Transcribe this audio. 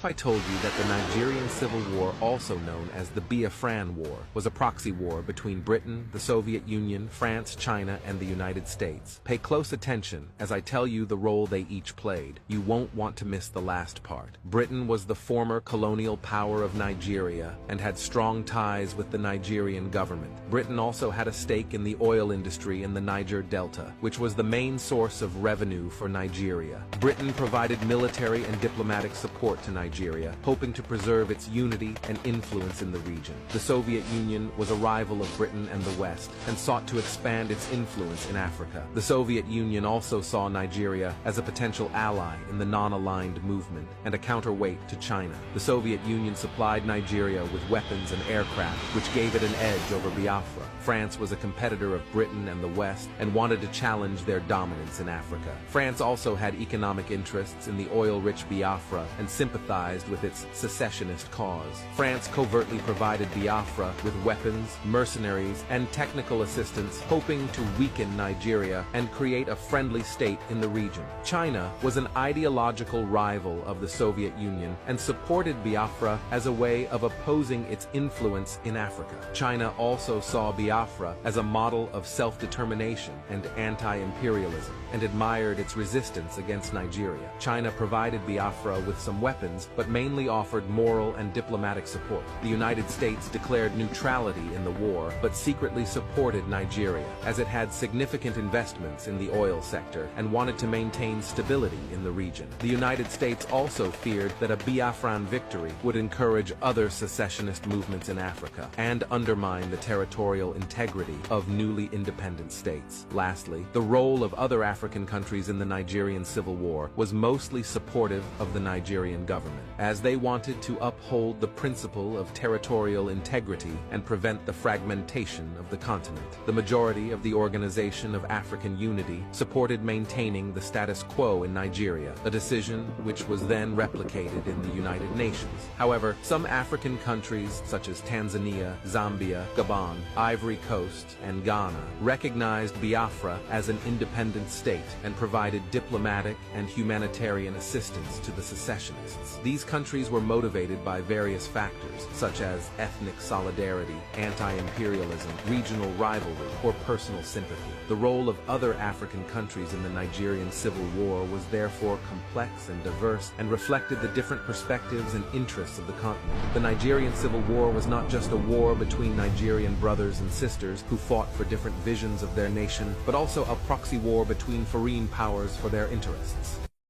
if I told you that the Nigerian Civil War, also known as the Biafran War, was a proxy war between Britain, the Soviet Union, France, China, and the United States? Pay close attention as I tell you the role they each played. You won't want to miss the last part. Britain was the former colonial power of Nigeria and had strong ties with the Nigerian government. Britain also had a stake in the oil industry in the Niger Delta, which was the main source of revenue for Nigeria. Britain provided military and diplomatic support to Nigeria, hoping to preserve its unity and influence in the region. The Soviet Union was a rival of Britain and the West and sought to expand its influence in Africa. The Soviet Union also saw Nigeria as a potential ally in the non-aligned movement and a counterweight to China. The Soviet Union supplied Nigeria with weapons and aircraft, which gave it an edge over Biafra. France was a competitor of Britain and the West and wanted to challenge their dominance in Africa. France also had economic interests in the oil-rich Biafra and sympathized with its secessionist cause. France covertly provided Biafra with weapons, mercenaries, and technical assistance, hoping to weaken Nigeria and create a friendly state in the region. China was an ideological rival of the Soviet Union and supported Biafra as a way of opposing its influence in Africa. China also saw Biafra as a model of self-determination and anti-imperialism and admired its resistance against Nigeria. China provided Biafra with some weapons, but mainly offered moral and diplomatic support. The United States declared neutrality in the war, but secretly supported Nigeria, as it had significant investments in the oil sector and wanted to maintain stability in the region. The United States also feared that a Biafran victory would encourage other secessionist movements in Africa and undermine the territorial integrity of newly independent states. Lastly, the role of other African countries in the Nigerian Civil War was mostly supportive of the Nigerian government, as they wanted to uphold the principle of territorial integrity and prevent the fragmentation of the continent. The majority of the Organization of African Unity supported maintaining the status quo in Nigeria, a decision which was then replicated in the United Nations. However, some African countries such as Tanzania, Zambia, Gabon, Ivory Coast, and Ghana recognized Biafra as an independent state and provided diplomatic and humanitarian assistance to the secessionists. These countries were motivated by various factors, such as ethnic solidarity, anti-imperialism, regional rivalry, or personal sympathy. The role of other African countries in the Nigerian Civil War was therefore complex and diverse and reflected the different perspectives and interests of the continent. The Nigerian Civil War was not just a war between Nigerian brothers and sisters who fought for different visions of their nation, but also a proxy war between foreign powers for their interests.